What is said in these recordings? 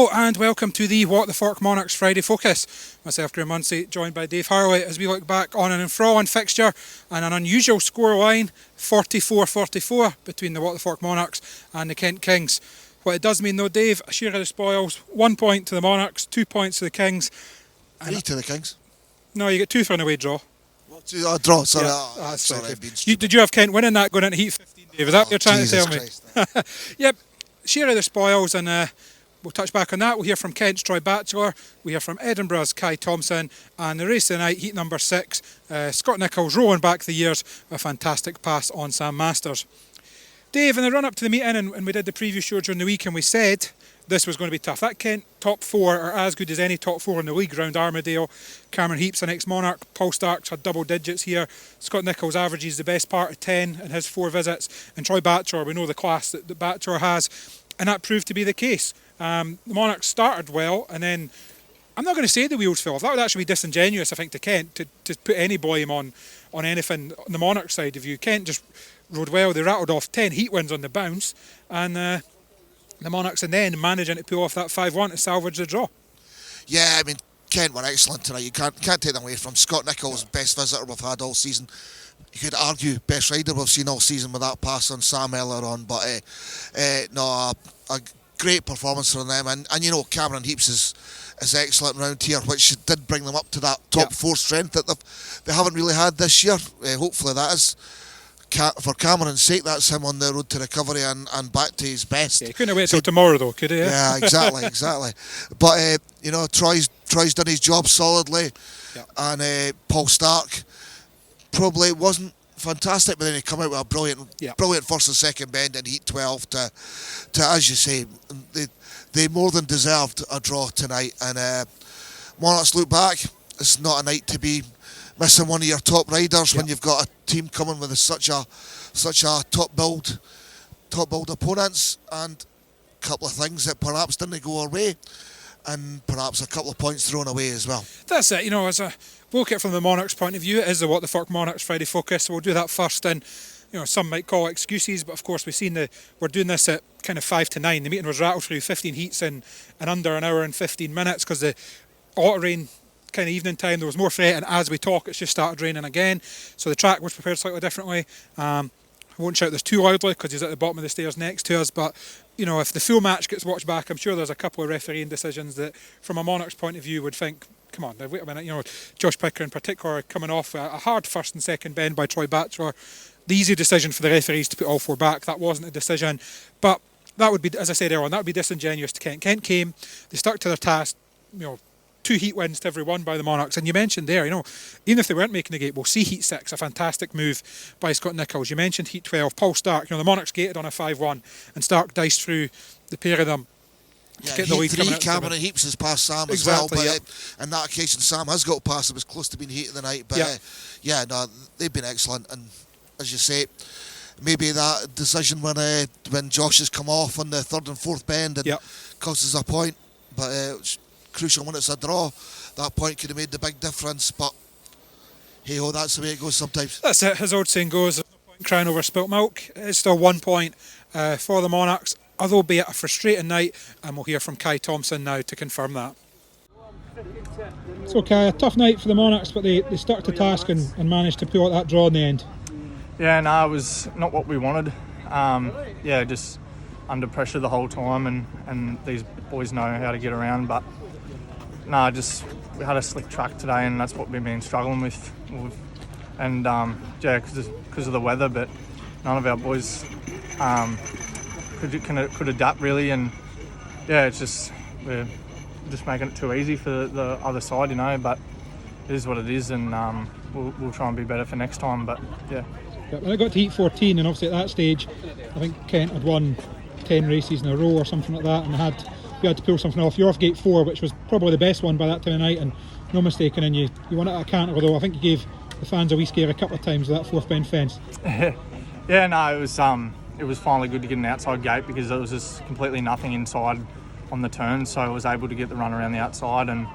Hello and welcome to the What the Fork Monarchs Friday Focus. Myself, Graham Munsey, joined by Dave Harley as we look back on an enthralling fixture and an unusual scoreline, 44-44 between the What the Fork Monarchs and the Kent Kings. What it does mean though, Dave, a share of the spoils, 1 point to the Monarchs, 2 points to the Kings. 3 to the Kings. No, you get 2 for an away draw. Draw, sorry. Yeah, sorry, I've been stupid. Did you have Kent winning that going into Heat 15, Dave? Is that what you're trying Jesus to tell me? Yep, share of the spoils, and we'll touch back on that. We'll hear from Kent's Troy Batchelor, we hear from Edinburgh's Kai Thompson, and the race tonight, Heat number 6, Scott Nicholls rolling back the years, a fantastic pass on Sam Masters. Dave, in the run up to the meeting, and we did the preview show during the week, and we said this was going to be tough. That Kent top 4 are as good as any top 4 in the league round Armadale. Cameron Heaps, an ex-Monarch. Paul Starks had double digits here. Scott Nicholls averages the best part of 10 in his 4 visits. And Troy Batchelor, we know the class that Batchelor has, and that proved to be the case. The Monarchs started well, and then I'm not going to say the wheels fell off. That would actually be disingenuous, I think, to Kent to put any blame on anything on the Monarch side of you. Kent just rode well. They rattled off 10 Heat wins on the bounce, and the Monarchs and then managing to pull off that 5-1 to salvage the draw. Yeah, I mean, Kent were excellent tonight. You can't take them away from Scott Nicholls, best visitor we've had all season. You could argue best rider we've seen all season with that pass on Sam earlier on, but a great performance from them. And you know, Cameron Heaps is excellent round here, which did bring them up to that top 4 strength that they haven't really had this year. Hopefully that is, for Cameron's sake, that's him on the road to recovery and back to his best. Yeah, he couldn't wait till tomorrow though, could he? Yeah, exactly. But you know, Troy's done his job solidly, and Paul Stark probably wasn't fantastic, but then he come out with a brilliant first and second bend in Heat 12 to as you say, they more than deserved a draw tonight. And Monarchs look back, it's not a night to be missing one of your top riders when you've got a team coming with such a top build opponents, and a couple of things that perhaps didn't go our way, and perhaps a couple of points thrown away as well. That's it. You know, as a look at it from the Monarchs' point of view, it is the What the Fork Monarchs Friday Focus, so we'll do that first. And you know, some might call it excuses, but of course we're doing this at kind of 5 to 9. The meeting was rattled through 15 heats in under an hour and 15 minutes because the auto rain kind of evening time, there was more fret, and as we talk it's just started raining again, so the track was prepared slightly differently. I won't shout this too loudly because he's at the bottom of the stairs next to us, but you know, if the full match gets watched back, I'm sure there's a couple of refereeing decisions that from a Monarch's point of view would think, come on, wait a minute, you know, Josh Picker in particular coming off a hard first and second bend by Troy Batchelor. The easy decision for the referees to put all 4 back, that wasn't a decision, but that would be, as I said earlier on, that would be disingenuous to Kent. Kent came, they stuck to their task, you know, 2 Heat wins to every one by the Monarchs, and you mentioned there, you know, even if they weren't making the gate, we'll see Heat 6, a fantastic move by Scott Nicholls. You mentioned Heat 12, Paul Stark, you know, the Monarchs gated on a 5-1, and Stark diced through the pair of them to get the lead coming out. Cameron Heaps has passed Sam as well, but on that occasion Sam has got past him, was close to being Heat of the night, but they've been excellent, and as you say, maybe that decision when Josh has come off on the 3rd and 4th bend and costs us a point, but it's crucial when it's a draw. That point could have made the big difference, but hey ho, that's the way it goes sometimes. That's it, as old saying goes, there's no point crying over spilt milk. It's still 1 point for the Monarchs, although be it a frustrating night, and we'll hear from Kai Thompson now to confirm that. So Kai, a tough night for the Monarchs, but they stuck to task and managed to pull out that draw in the end. Yeah, no, it was not what we wanted. Just under pressure the whole time, and these boys know how to get around, but we had a slick track today, and that's what we've been struggling with. And because of the weather, but none of our boys could adapt really, and it's just we're just making it too easy for the other side, you know. But it is what it is, and we'll try and be better for next time. But when I got to Heat 14, and obviously at that stage, I think Kent had won 10 races in a row or something like that, and you had to pull something off. You're off gate 4, which was probably the best one by that time of night, and no mistaking, and you won it at a canter, although I think you gave the fans a wee scare a couple of times with that 4th bend fence. It was finally good to get an outside gate because there was just completely nothing inside on the turn, so I was able to get the run around the outside, and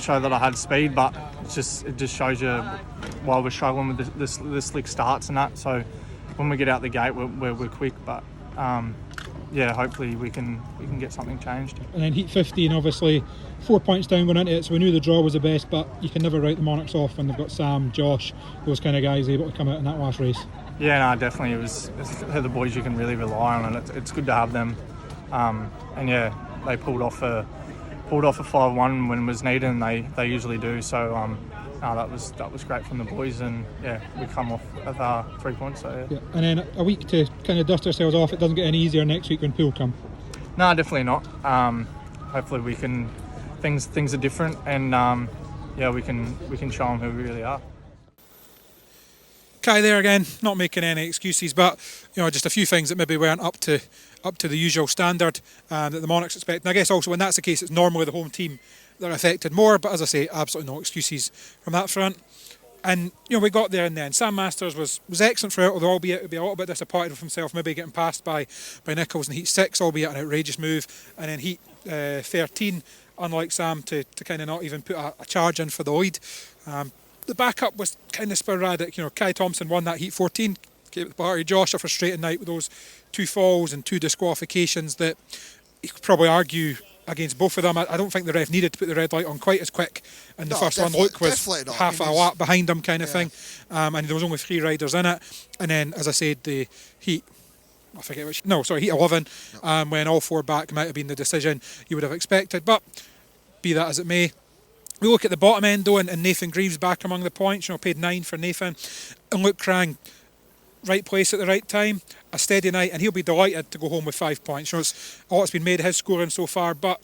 show that I had speed, but it just shows you why we're struggling with the slick starts and that. So when we get out the gate, we're quick, but yeah, hopefully we can get something changed. And then heat 15, obviously 4 points down going into it, so we knew the draw was the best, but you can never write the Monarchs off when they've got Sam, Josh, those kind of guys able to come out in that last race. Yeah, no, definitely. They're the boys you can really rely on, and it's good to have them. And yeah, they pulled off a 5-1 when it was needed, and they usually do. So no, that was great from the boys, and yeah, we come off with 3 points. So yeah. And then a week to kind of dust ourselves off. It doesn't get any easier next week when pool come. No, definitely not. Hopefully we can. Things are different, and yeah, we can show them who we really are. Kai there again, not making any excuses, but just a few things that maybe weren't up to the usual standard that the Monarchs expect. And I guess also when that's the case, it's normally the home team that are affected more. But as I say, absolutely no excuses from that front. And we got there in the end. Sam Masters was excellent throughout, although albeit would be a little bit disappointed with himself, maybe getting passed by Nichols in heat 6, albeit an outrageous move. And then heat 13, unlike Sam, to kind of not even put a charge in for the lead. The backup was kind of sporadic. Kai Thompson won that heat 14. Gave it the party. Josh, a frustrating night with those 2 falls and 2 disqualifications that you could probably argue against both of them. I don't think the ref needed to put the red light on quite as quick. And the first one, Luke, was half a lap behind him kind of thing. And there was only 3 riders in it. And then, as I said, the heat, I forget which, heat 11, when all 4 back might have been the decision you would have expected. But be that as it may, we look at the bottom end though, and Nathan Greaves back among the points, paid 9 for Nathan. And Luke Crang, right place at the right time, a steady night, and he'll be delighted to go home with 5 points. It's all that's been made of his scoring so far, but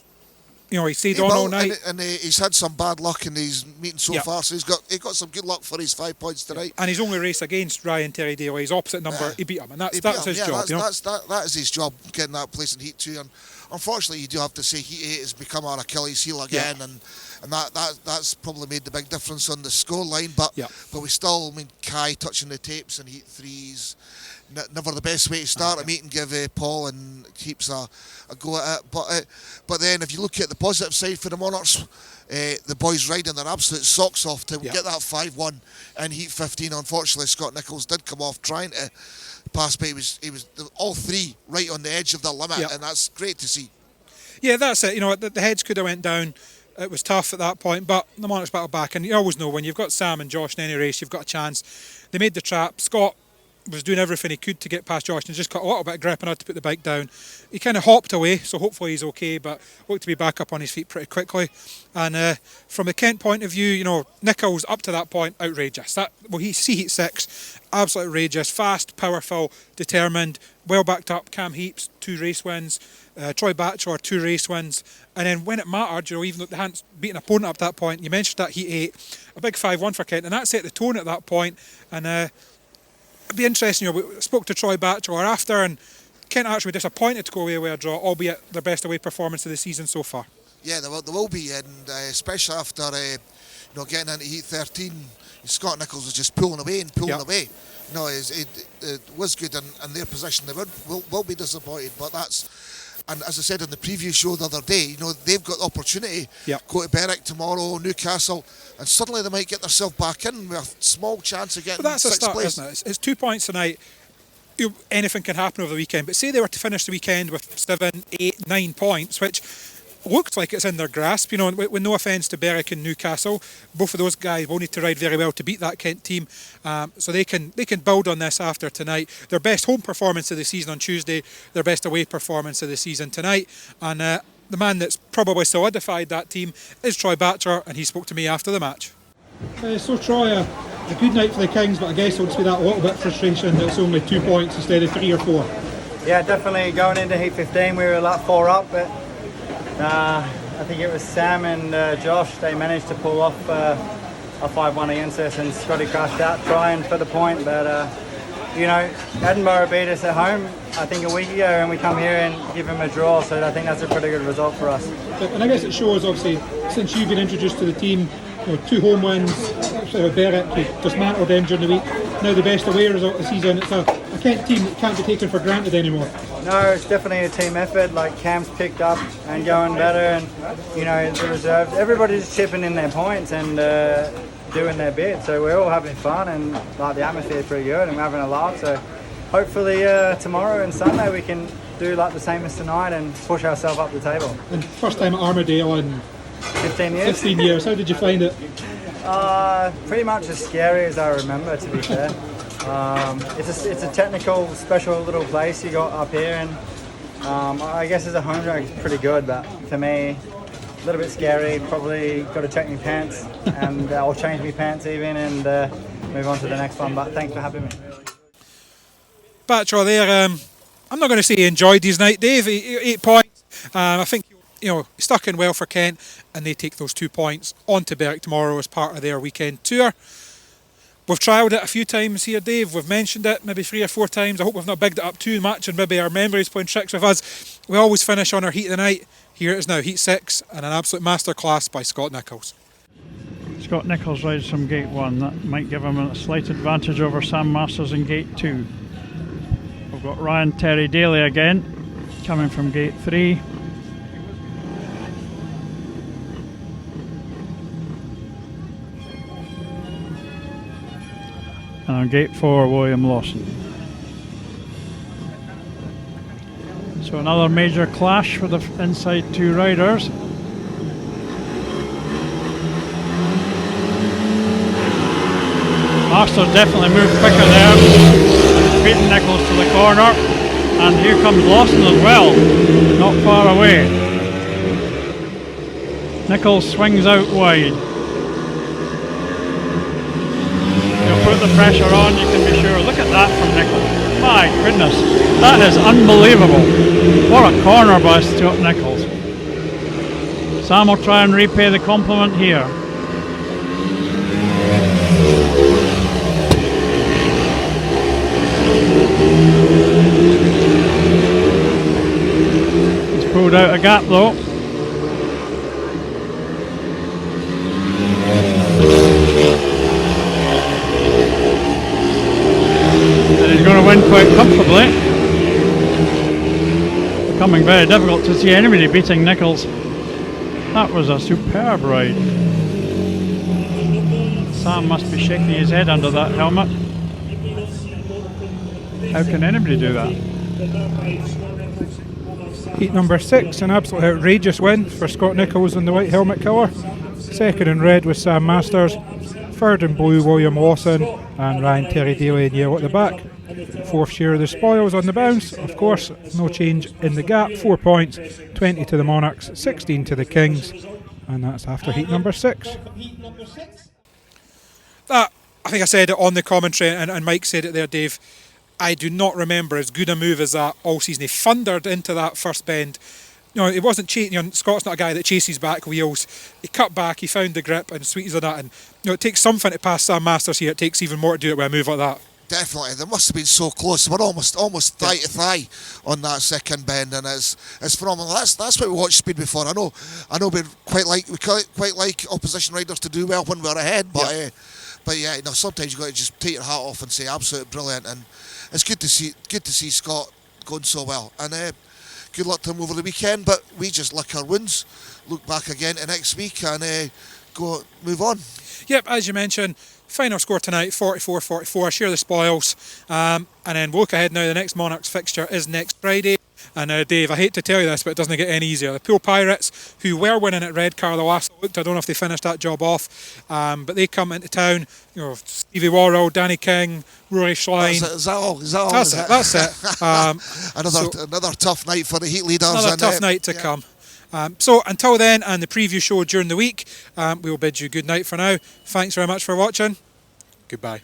he stayed on all night. And he's had some bad luck in these meetings so far, so he got some good luck for his 5 points tonight. And his only race against Ryan Terry Daly, his opposite number, he beat him, and that's his job. That is his job, getting that place in heat 2. And unfortunately, you do have to say heat 8 has become our Achilles heel again, and that's probably made the big difference on the scoreline. But we still, Kai touching the tapes in heat 3's never the best way to start a meeting. Give Paul and keeps a go at it. But then if you look at the positive side for the Monarchs, the boys riding their absolute socks off to get that 5-1 in heat 15. Unfortunately, Scott Nichols did come off trying to pass, but he was all 3 right on the edge of the limit, and that's great to see. Yeah, that's it. The heads could have went down. It was tough at that point, but the Monarchs battled back, and you always know when you've got Sam and Josh in any race, you've got a chance. They made the trap. Scott was doing everything he could to get past Josh and just got a little bit of grip and had to put the bike down. He kind of hopped away, so hopefully he's okay, but looked to be back up on his feet pretty quickly. And from the Kent point of view, Nichols up to that point, outrageous. He's heat 6, absolutely outrageous, fast, powerful, determined, well backed up. Cam Heaps, 2 race wins. Troy Batchelor, 2 race wins. And then when it mattered, even though they hadn't beaten an opponent up to that point, you mentioned that heat 8, a big 5-1 for Kent, and that set the tone at that point. And it'd be interesting. We spoke to Troy Batchelor after, and Kent actually disappointed to go away with a draw, albeit their best away performance of the season so far. Yeah, there will be, and especially after getting into heat 13, Scott Nichols was just pulling away. It was good in their position. They will be disappointed, but that's. And as I said in the preview show the other day, they've got the opportunity. Go to Berwick tomorrow, Newcastle, and suddenly they might get themselves back in with a small chance of getting 6th place. But that's a start, isn't it? It's 2 points tonight. Anything can happen over the weekend. But say they were to finish the weekend with 7, 8, 9 points, which looks like it's in their grasp. With no offence to Berwick and Newcastle, both of those guys will need to ride very well to beat that Kent team. So they can build on this after tonight. Their best home performance of the season on Tuesday, their best away performance of the season tonight. And the man that's probably solidified that team is Troy Batchelor, and he spoke to me after the match. So Troy, a good night for the Kings, but I guess it'll just be that little bit of frustration that it's only 2 points instead of 3 or 4. Yeah, definitely going into heat 15 we were a lot 4 up, but I think it was Sam and Josh, they managed to pull off a 5-1 against us, and Scotty crashed out trying for the point, but Edinburgh beat us at home I think a week ago, and we come here and give them a draw, so I think that's a pretty good result for us. And I guess it shows, obviously, since you've been introduced to the team, 2 home wins, actually with Berwick, you dismantled them during the week, now the best away result of the season. It's a Kent team that can't be taken for granted anymore. No, it's definitely a team effort. Like Cam's picked up and going better, and the reserves, everybody's chipping in their points and doing their bit. So we're all having fun, and the atmosphere is pretty good, and we're having a laugh. So hopefully tomorrow and Sunday we can do like the same as tonight and push ourselves up the table. And first time at Armadale in 15 years. 15 years. How did you find it? Pretty much as scary as I remember, to be fair. It's a technical, special little place you got up here, and I guess as a home track it's pretty good, but for me, a little bit scary. Probably got to check my pants, and I'll change my pants even, and move on to the next one. But thanks for having me. Batchelor there. I'm not going to say he enjoyed his night, Dave. 8 points. I think he stuck in well for Kent, and they take those 2 points on to Berwick tomorrow as part of their weekend tour. We've trialled it a few times here, Dave. We've mentioned it maybe 3 or 4 times. I hope we've not bigged it up too much and maybe our memories playing tricks with us. We always finish on our heat of the night. Here it is now, heat 6, and an absolute masterclass by Scott Nicholls. Scott Nicholls rides from gate 1. That might give him a slight advantage over Sam Masters in gate 2. We've got Ryan Terry Daly again, coming from gate 3. And on gate 4, William Lawson. So another major clash for the inside 2 riders. Masters definitely moved quicker there, beating Nicholls to the corner, and here comes Lawson as well, not far away. Nicholls swings out wide. He'll put the pressure on, you can be sure. Look at that from Nicholls. My goodness, that is unbelievable. What a corner by Scott Nicholls. Sam will try and repay the compliment here. He's pulled out a gap though. And he's going to win quite comfortably. Becoming very difficult to see anybody beating Nicholls. That was a superb ride. Sam must be shaking his head under that helmet. How can anybody do that? Heat number 6, an absolute outrageous win for Scott Nicholls in the white helmet colour. Second in red was Sam Masters. Third in blue, William Lawson, and Ryan Terry Daly in yellow at the back. Fourth share of the spoils on the bounce. Of course, no change in the gap. 4 points, 20 to the Monarchs, 16 to the Kings, and that's after heat number 6. That, I think I said it on the commentary, and Mike said it there, Dave. I do not remember as good a move as that all season. He thundered into that first bend. It wasn't chasing. Scott's not a guy that chases back wheels. He cut back, he found the grip, and sweet as that. And it takes something to pass Sam Masters here. It takes even more to do it with a move like that. Definitely, they must have been so close. We're almost thigh to thigh on that second bend, and it's phenomenal. That's what we watched speed before. I know we quite like opposition riders to do well when we're ahead, but yeah, sometimes you got to just take your hat off and say absolutely brilliant. And it's good to see Scott going so well. And good luck to him over the weekend. But we just lick our wounds, look back again to next week, and move on. Yep, as you mentioned. Final score tonight, 44-44, share the spoils. And then we'll look ahead now, the next Monarchs fixture is next Friday. And Dave, I hate to tell you this, but it doesn't get any easier. The Pool Pirates, who were winning at Redcar the last looked, I don't know if they finished that job off, but they come into town, Stevie Worrell, Danny King, Rory Schlein. Is that all? That's it. Another tough night for the heat leaders. Another tough night to come. So until then, and the preview show during the week, we will bid you good night for now. Thanks very much for watching. Goodbye.